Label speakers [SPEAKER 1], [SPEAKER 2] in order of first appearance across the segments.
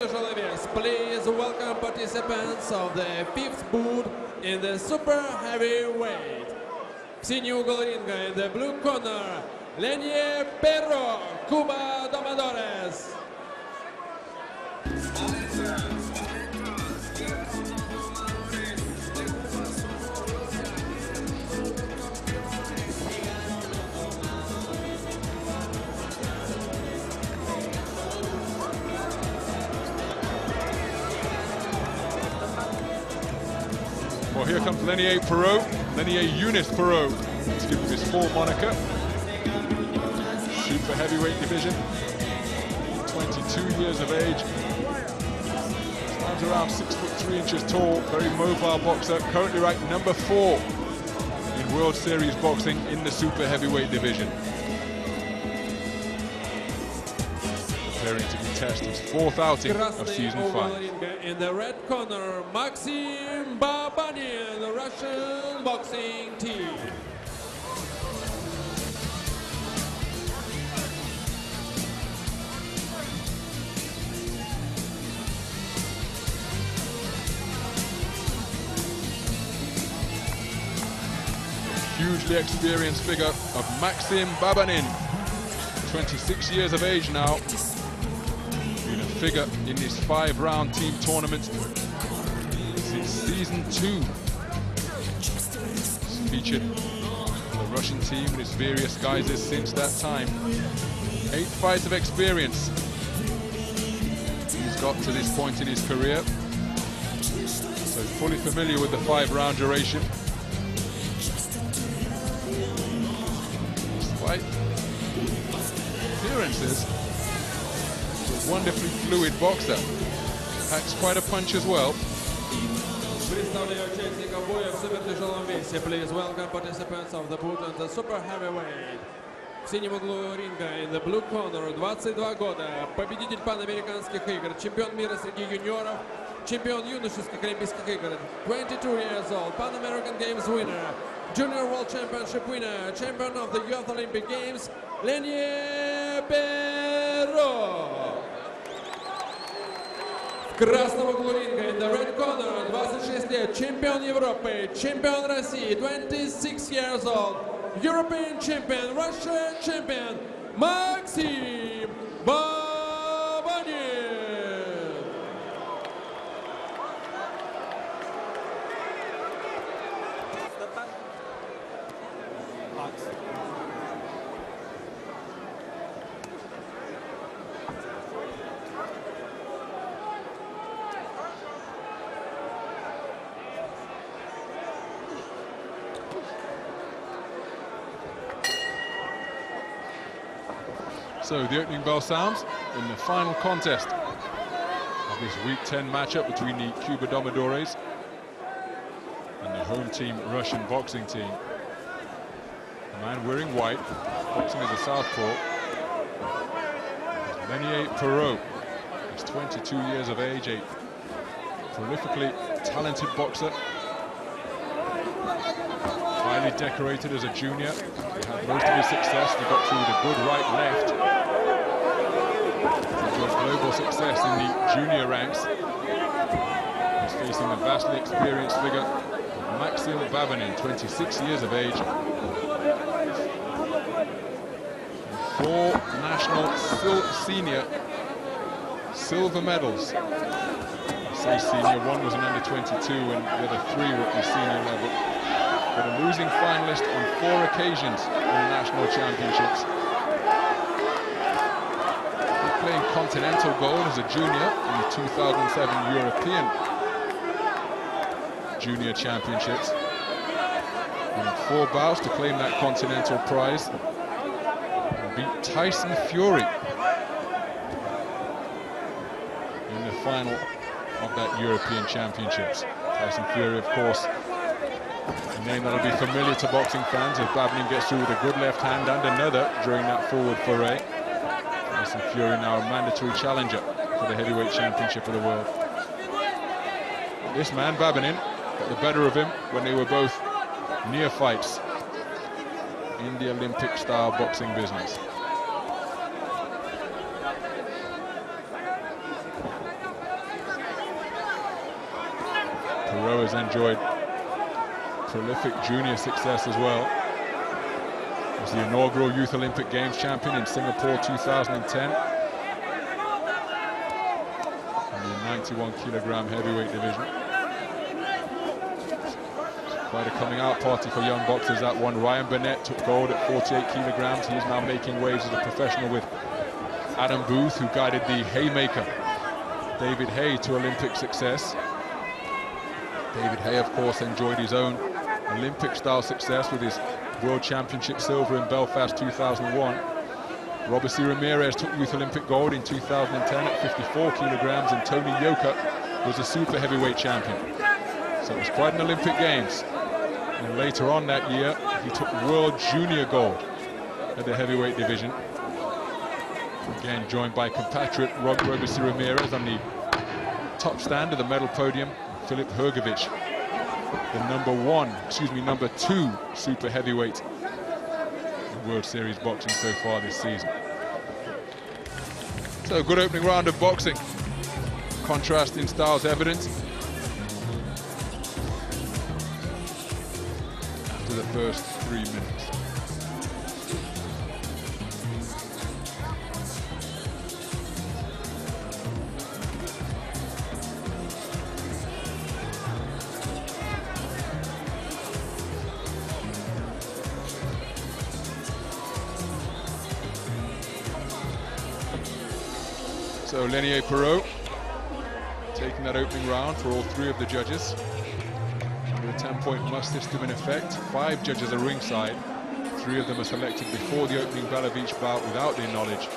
[SPEAKER 1] Please welcome participants of the fifth bout in the super heavyweight. В синий угол ринга, in the blue corner, Leinier, Cuba, Domadores.
[SPEAKER 2] Well, here comes Leinier Eunice Perot. Let's give him his full moniker. Super heavyweight division. 22 years of age. Stands around 6'3" tall. Very mobile boxer. Currently ranked number 4 in World Series boxing in the super heavyweight division. Preparing to contest his 4th outing of season 5.
[SPEAKER 1] In the red corner, Maxim, BABANIN, the Russian boxing team.
[SPEAKER 2] Hugely experienced figure of Maxim BABANIN, 26 years of age now. Been a figure in this 5-round team tournament since season 2. He's featured in the Russian team in its various guises since that time. 8 fights of experience he's got to this point in his career. So fully familiar with the 5-round duration. Despite appearances, wonderfully fluid boxer. Packs quite a punch as well.
[SPEAKER 1] Представляю участников боя в супертяжелом весе. Please welcome participants of the bout and the super heavyweight. В синем углу ринга, in the blue corner, 22 года, победитель панамериканских игр, чемпион мира среди юниоров, чемпион юношеских олимпийских игр, 22 years old, Pan American Games winner, Junior World Championship winner, champion of the Youth Olympic Games, Leinier. В красном углу ринга, in the red corner, 26 лет, чемпион Европы, чемпион России, 26 years old, European champion, Russian champion, Maxim BABANIN.
[SPEAKER 2] So the opening bell sounds in the final contest of this Week 10 matchup between the Cuba Domadores and the home team Russian boxing team. The man wearing white, boxing as a southpaw, is Leinier Perot. He's 22 years of age, a prolifically talented boxer. Highly decorated as a junior. He had most of his success. He got through with a good right-left. Enjoyed global success in the junior ranks. He's facing the vastly experienced figure of Maxim BABANIN, 26 years of age. 4 national senior silver medals. I say senior, 1 was an under-22 and the other 3 were at the senior level. But a losing finalist on 4 occasions in the national championships. He playing continental gold as a junior in the 2007 European Junior Championships. Winning 4 bouts to claim that continental prize. And beat Tyson Fury in the final of that European Championships. Tyson Fury, of course, a name that'll be familiar to boxing fans if BABANIN gets through with a good left hand and another during that forward foray. Tyson Fury now a mandatory challenger for the heavyweight championship of the world. This man, BABANIN, got the better of him when they were both neophytes in the Olympic-style boxing business. has enjoyed prolific junior success as well. He was the inaugural Youth Olympic Games champion in Singapore 2010. In the 91 kilogram heavyweight division. Quite a coming out party for young boxers, that one. Ryan Burnett took gold at 48 kilograms. He's now making waves as a professional with Adam Booth, who guided the Haymaker, David Hay, to Olympic success. David Hay, of course, enjoyed his own Olympic-style success with his World Championship silver in Belfast 2001. Roberto Ramirez took Youth Olympic gold in 2010 at 54 kilograms, and Tony Yoka was a super heavyweight champion. So it was quite an Olympic Games. And later on that year, he took World Junior gold at the heavyweight division. Again, joined by compatriot Roberto Ramirez on the top stand of the medal podium, Filip Hrgovic, the number two super heavyweight in World Series boxing so far this season. So, good opening round of boxing. Contrast in styles evident after the first 3 minutes. So Leinier Perreault taking that opening round for all 3 of the judges. Under a 10-point must system in effect. 5 judges are ringside. 3 of them are selected before the opening bell of each bout without their knowledge.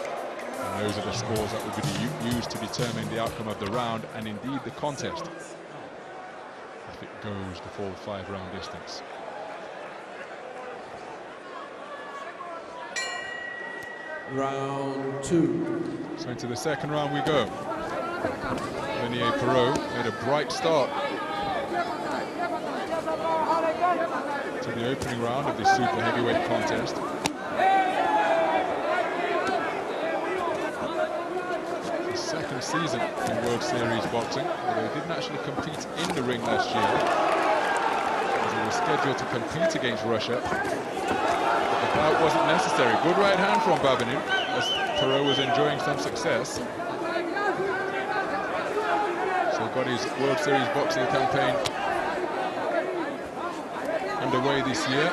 [SPEAKER 2] And those are the scores that will be used to determine the outcome of the round and indeed the contest, if it goes the full 5-round distance.
[SPEAKER 1] Round 2.
[SPEAKER 2] So into the second round we go. Leinier Perreault made a bright start to the opening round of this super heavyweight contest. His second season in World Series boxing, although he didn't actually compete in the ring last year, as he was scheduled to compete against Russia. But the bout wasn't necessary. Good right hand from Babanin, as Perreault was enjoying some success. So he got his World Series boxing campaign underway this year.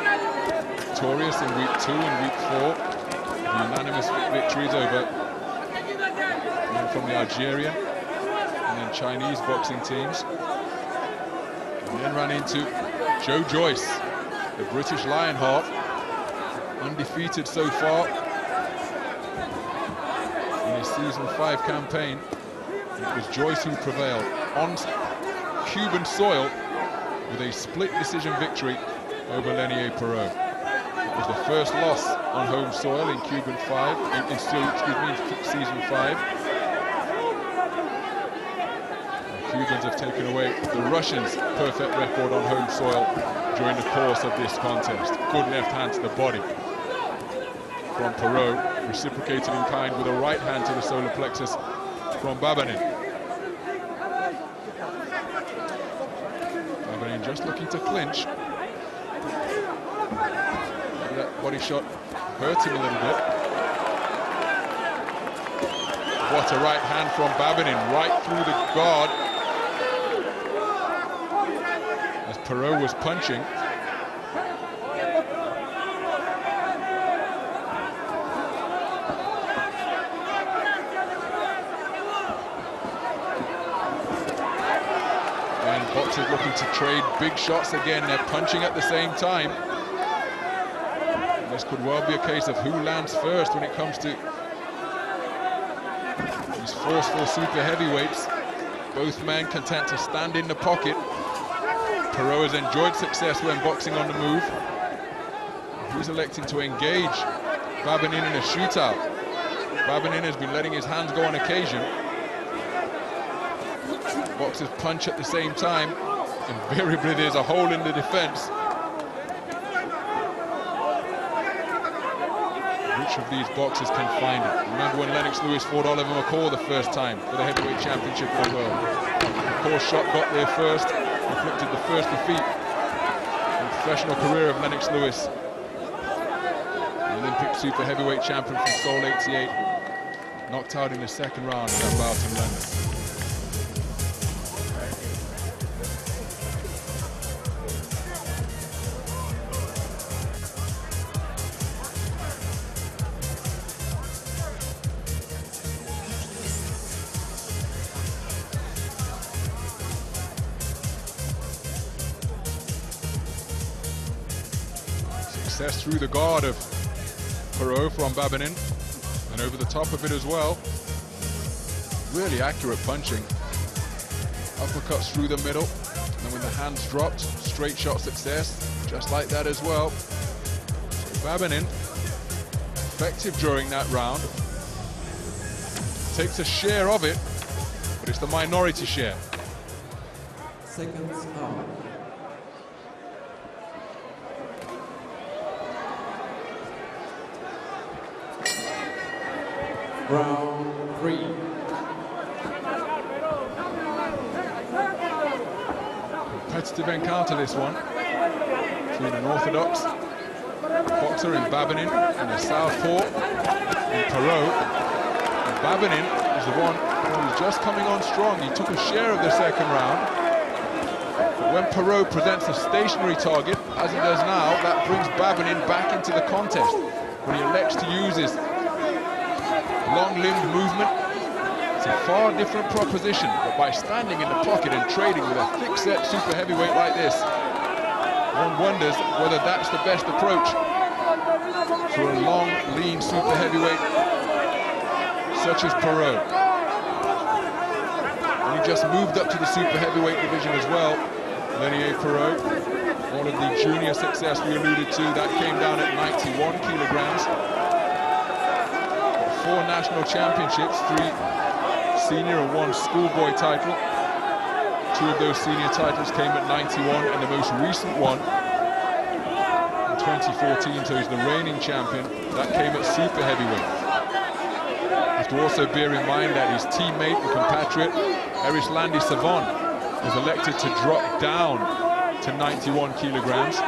[SPEAKER 2] Victorious in week 2 and week 4. Unanimous victories over men from the Algerian and then Chinese boxing teams. And then ran into Joe Joyce, the British Lionheart, undefeated so far in his season 5 campaign. It was Joyce who prevailed on Cuban soil with a split decision victory over Leinier Perreault. It was the first loss on home soil in Cuban 5, in season 5. The Cubans have taken away the Russians' perfect record on home soil during the course of this contest. Good left hand to the body from Perreault, reciprocated in kind with a right hand to the solar plexus from Babanin. Babanin just looking to clinch. That body shot hurt him a little bit. What a right hand from Babanin, right through the guard as Perreault was punching. Boxers looking to trade big shots again. They're punching at the same time. And this could well be a case of who lands first when it comes to these forceful super heavyweights. Both men content to stand in the pocket. Perreault has enjoyed success when boxing on the move. He's electing to engage Babanin in a shootout. Babanin has been letting his hands go on occasion. Boxers punch at the same time. Invariably there's a hole in the defense. Which of these boxers can find it? Remember when Lennox Lewis fought Oliver McCall the first time for the heavyweight championship of the world? McCall's shot got there first. inflicted the first defeat in the professional career of Lennox Lewis, the Olympic super heavyweight champion from Seoul '88, knocked out in the second round of that bout in London. Success through the guard of Perot from BABANIN, and over the top of it as well. Really accurate punching. Uppercuts through the middle, and then when the hands dropped, straight shot success, just like that as well. So BABANIN, effective during that round. Takes a share of it, but it's the minority share.
[SPEAKER 1] Seconds out. Round 3.
[SPEAKER 2] Competitive encounter, this one, between an orthodox boxer in BABANIN and a southpaw in Perot. And BABANIN is the one who was just coming on strong. He took a share of the second round. But when Perot presents a stationary target, as he does now, that brings BABANIN back into the contest. When he elects to use his long-limbed movement, it's a far different proposition, but by standing in the pocket and trading with a thick-set super heavyweight like this, one wonders whether that's the best approach for a long, lean super heavyweight such as Perot. And he just moved up to the super heavyweight division as well, Leinier Perot. All of the junior success we alluded to, that came down at 91 kilograms. 4 national championships, 3 senior and 1 schoolboy title. 2 of those senior titles came at 91, and the most recent one in 2014, so he's the reigning champion. That came at super heavyweight. You have to also bear in mind that his teammate and compatriot, Eris Landy Savon, was elected to drop down to 91 kilograms.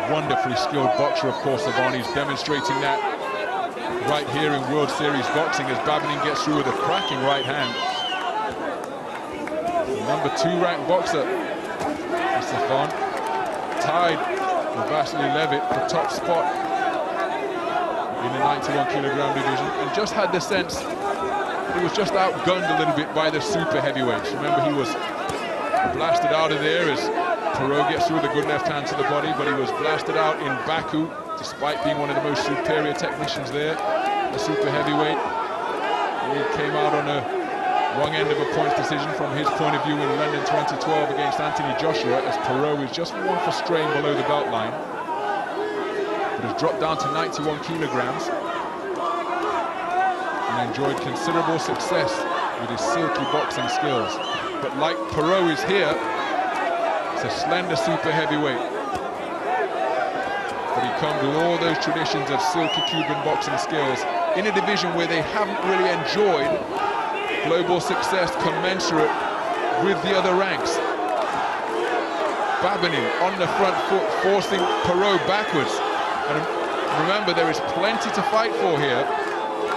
[SPEAKER 2] Wonderfully skilled boxer, of course, Savon. He's demonstrating that right here in World Series boxing as BABANIN gets through with a cracking right hand. The number 2 ranked boxer, Savon, tied with Vasily Levitt for top spot in the 91 kilogram division, and just had the sense he was just outgunned a little bit by the super heavyweights. Remember, he was blasted out of there as Perot gets through the good left hand to the body, but he was blasted out in Baku, despite being one of the most superior technicians there, the super heavyweight. He came out on a wrong end of a points decision from his point of view in London 2012 against Anthony Joshua, as Perot is just 1 for strain below the belt line, but has dropped down to 91 kilograms and enjoyed considerable success with his silky boxing skills. But like Perot is here, it's a slender super heavyweight, but he comes with all those traditions of silky Cuban boxing skills in a division where they haven't really enjoyed global success commensurate with the other ranks. BABANIN on the front foot, forcing Perot backwards. And remember, there is plenty to fight for here,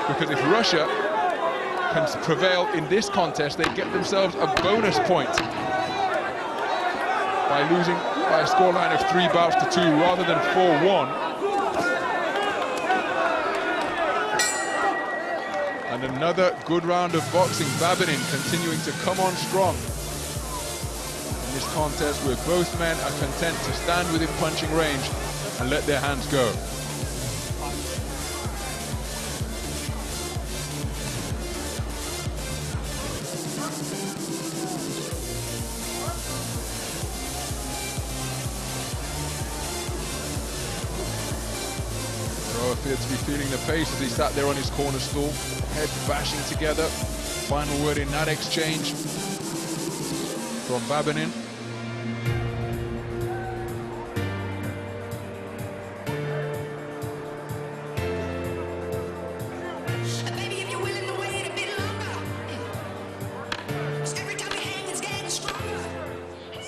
[SPEAKER 2] because if Russia can prevail in this contest, they get themselves a bonus point by losing by a scoreline of 3 bouts to 2 rather than 4-1. And another good round of boxing. BABANIN continuing to come on strong in this contest, where both men are content to stand within punching range and let their hands go. Appeared to be feeling the pace as he sat there on his corner stool, heads bashing together. Final word in that exchange from BABANIN.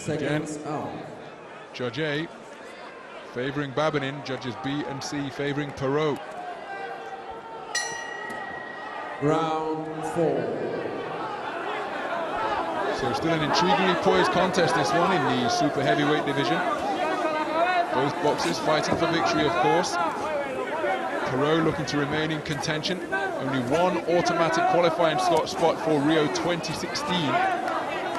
[SPEAKER 1] Seconds out.
[SPEAKER 2] Judge A favoring Babanin, judges B and C favoring Perot.
[SPEAKER 1] Round 4.
[SPEAKER 2] So still an intriguingly poised contest, this one, in the super heavyweight division. Both boxers fighting for victory, of course. Perot looking to remain in contention. Only one automatic qualifying spot for Rio 2016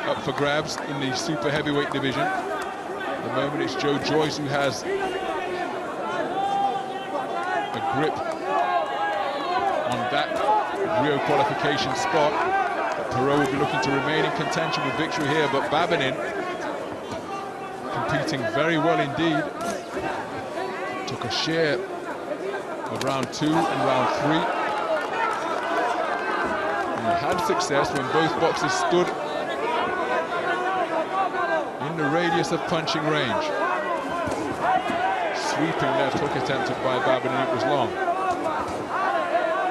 [SPEAKER 2] up for grabs in the super heavyweight division. At the moment it's Joe Joyce who has a grip on that Rio qualification spot. Perot will be looking to remain in contention with victory here, but Babanin competing very well indeed. Took a share of round 2 and round 3. And had success when both boxers stood in the radius of punching range. Sweeping left hook attempted by Babanin, it was long.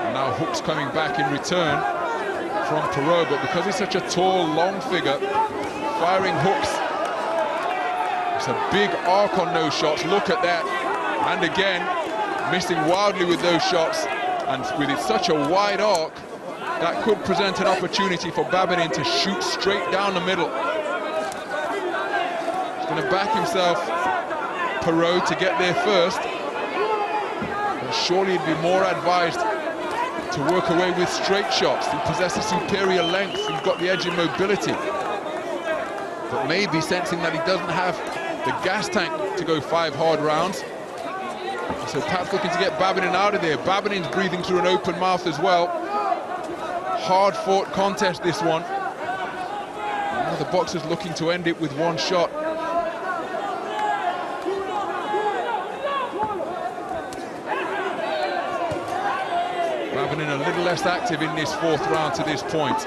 [SPEAKER 2] And now hooks coming back in return from Perot, but because he's such a tall, long figure, firing hooks. It's a big arc on those shots, look at that. And again, missing wildly with those shots, and with it such a wide arc, that could present an opportunity for Babanin to shoot straight down the middle. He's going to back himself, Perot, to get there first. But surely he'd be more advised to work away with straight shots. He possesses superior length, he's got the edge in mobility. But maybe sensing that he doesn't have the gas tank to go 5 hard rounds. So perhaps looking to get Babanin out of there. Babanin's breathing through an open mouth as well. Hard-fought contest, this one. Now the boxer's looking to end it with one shot. Babanin a little less active in this 4th round to this point.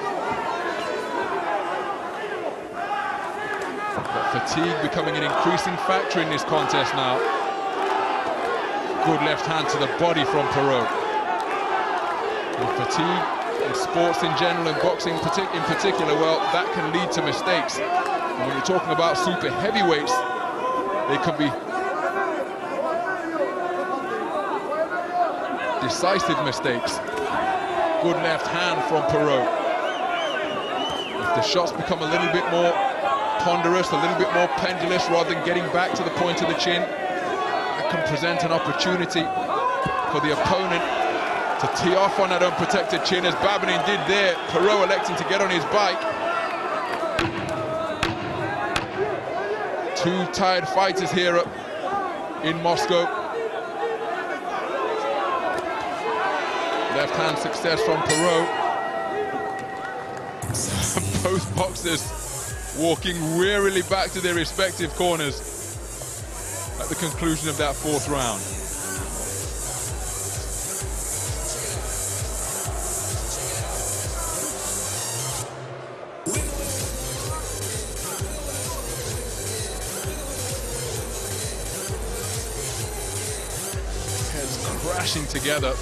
[SPEAKER 2] But fatigue becoming an increasing factor in this contest now. Good left hand to the body from Perot. And fatigue in sports in general and boxing in particular, well, that can lead to mistakes. And when you're talking about super heavyweights, they can be decisive mistakes. Good left hand from Perot. If the shots become a little bit more ponderous, a little bit more pendulous, rather than getting back to the point of the chin, that can present an opportunity for the opponent to tee off on that unprotected chin, as Babanin did there. Perot electing to get on his bike. Two tired fighters here in Moscow. Left hand success from Perot. Both boxers walking wearily back to their respective corners at the conclusion of that 4th round. Heads crashing together.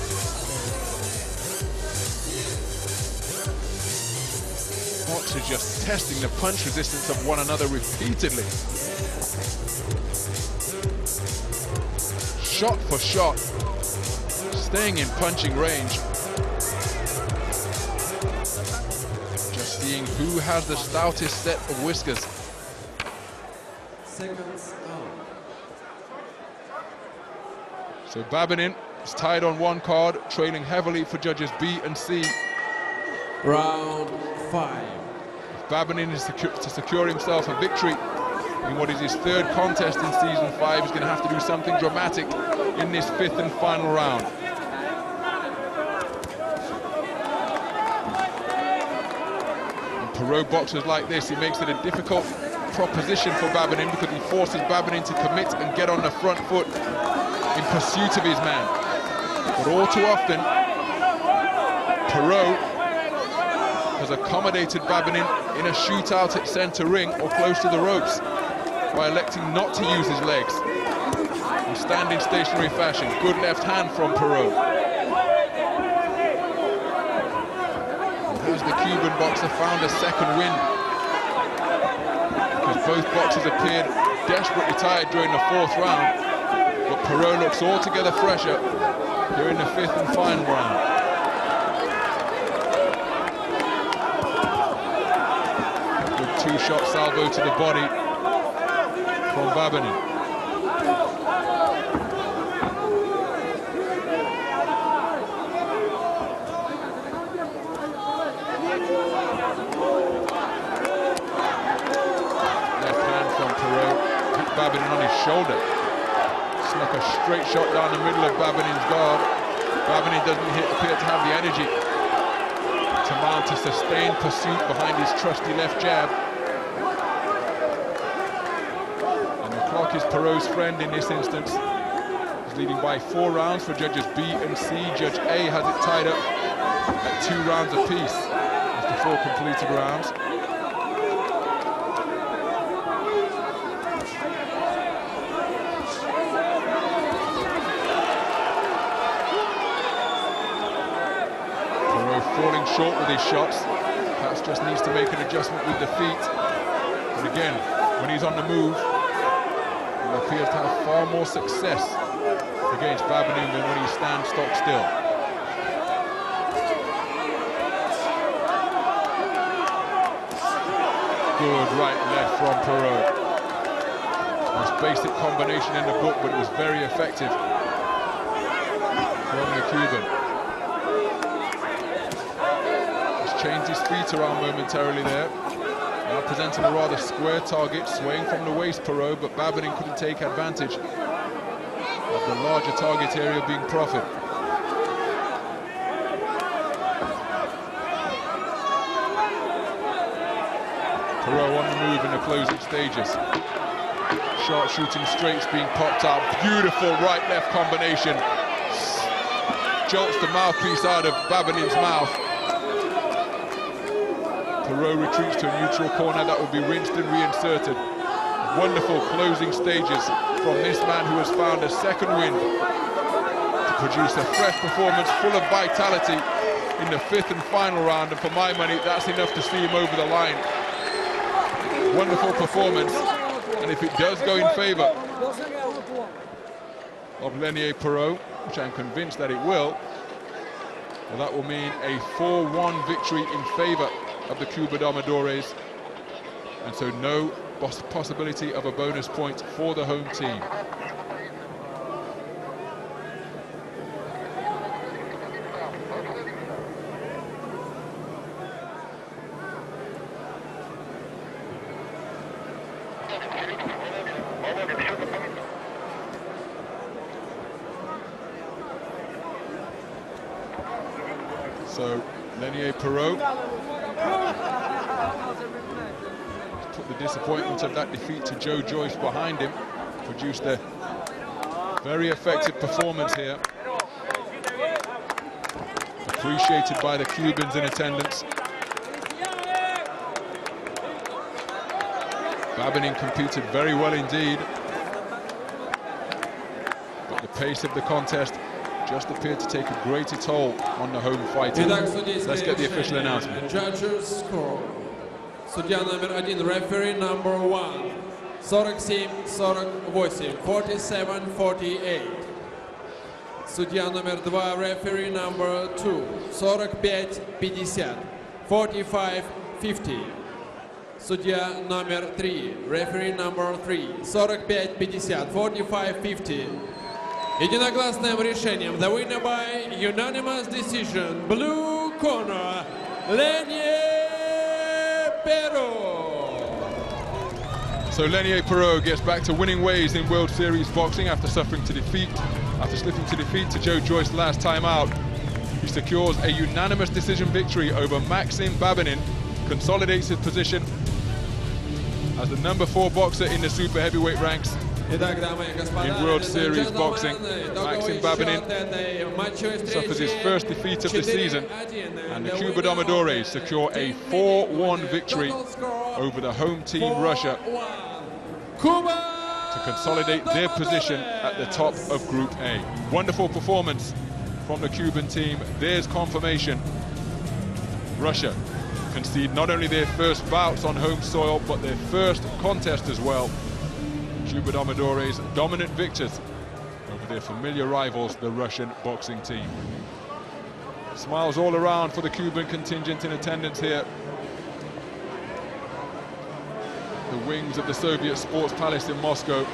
[SPEAKER 2] Boxers just testing the punch resistance of one another repeatedly. Shot for shot, staying in punching range. Just seeing who has the stoutest set of whiskers.
[SPEAKER 1] Seconds out.
[SPEAKER 2] So Babanin is tied on one card, trailing heavily for judges B and C.
[SPEAKER 1] Round 5.
[SPEAKER 2] Babanin is to secure himself a victory in what is his 3rd contest in season 5. He's going to have to do something dramatic in this 5th and final round. And Perot boxers like this, it makes it a difficult proposition for Babanin, because he forces Babanin to commit and get on the front foot in pursuit of his man. But all too often, Perot has accommodated Babanin in a shootout at center ring or close to the ropes by electing not to use his legs and stand in stationary fashion. Good left hand from Perot. And has the Cuban boxer found a second wind? because both boxers appeared desperately tired during the 4th round, but Perot looks altogether fresher here in the 5th and final round. Good 2-shot salvo to the body from Babanin. Babanin on his shoulder. Snuck a straight shot down the middle of Babanin's guard. Babanin doesn't appear to have the energy to mount a sustained pursuit behind his trusty left jab. And the clock is Perot's friend in this instance. He's leading by 4 rounds for judges B and C. Judge A has it tied up at 2 rounds apiece after 4 completed rounds. Falling short with his shots, perhaps just needs to make an adjustment with the feet. And again, when he's on the move, he appears to have far more success against Babanin than when he stands stock still. Good right-left from Perot. Most basic combination in the book, but it was very effective from the Cuban. Changed his feet around momentarily there. Now presenting a rather square target, swaying from the waist, Perot, but Babanin couldn't take advantage of the larger target area being proffered. Perot on the move in the closing stages. Sharp shooting straights being popped out. Beautiful right-left combination. Jolts the mouthpiece out of Babanin's mouth. Perot retreats to a neutral corner. That will be rinsed and reinserted. Wonderful closing stages from this man who has found a second wind to produce a fresh performance full of vitality in the 5th and final round. And for my money, that's enough to see him over the line. Wonderful performance. And if it does go in favor of Leinier Perot, which I'm convinced that it will, well, that will mean a 4-1 victory in favor of the Cuba Domadores, and so no possibility of a bonus point for the home team. So Leinier Perot put the disappointment of that defeat to Joe Joyce behind him, produced a very effective performance here, appreciated by the Cubans in attendance. Babanin competed very well indeed, but the pace of the contest just appeared to take a greater toll on the home fighters. Let's get the official announcement.
[SPEAKER 1] Judges score. Судья номер 1, referee number 1, 47-48, 47-48. Судья номер 2, referee number 2, 45-50, 45-50. Судья номер 3, referee number 3, 45-50, 45-50. Единогласным решением, the winner by unanimous decision, blue corner, Leinier Perot.
[SPEAKER 2] So Leinier Perot gets back to winning ways in World Series boxing after slipping to defeat to Joe Joyce last time out. He secures a unanimous decision victory over Maxim Babanin, consolidates his position as the number 4 boxer in the super heavyweight ranks. In World Series boxing, Maxim Babanin suffers his first defeat of the season, and the Cuba Domadores secure a 4-1 victory over the home team Russia to consolidate their position at the top of Group A. Wonderful performance from the Cuban team. There's confirmation. Russia concede not only their first bouts on home soil, but their first contest as well. Cuba Domadores dominant victors over their familiar rivals, the Russian boxing team. Smiles all around for the Cuban contingent in attendance here. The wings of the Soviet Sports Palace in Moscow.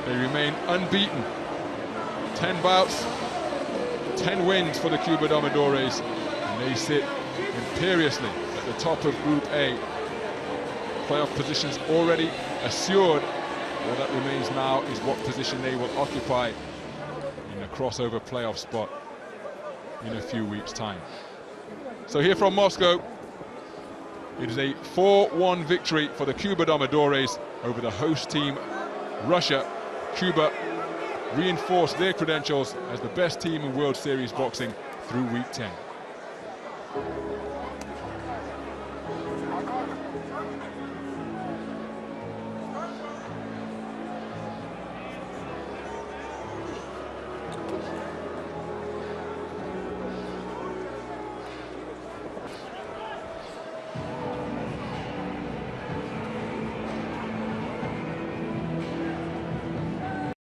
[SPEAKER 2] They remain unbeaten. 10 bouts, 10 wins for the Cuba Domadores, and they sit imperiously at the top of Group A. Playoff positions already assured. All that remains now is what position they will occupy in a crossover playoff spot in a few weeks' time. So here from Moscow, it is a 4-1 victory for the Cuba Domadores over the host team, Russia. Cuba reinforced their credentials as the best team in World Series boxing through week 10.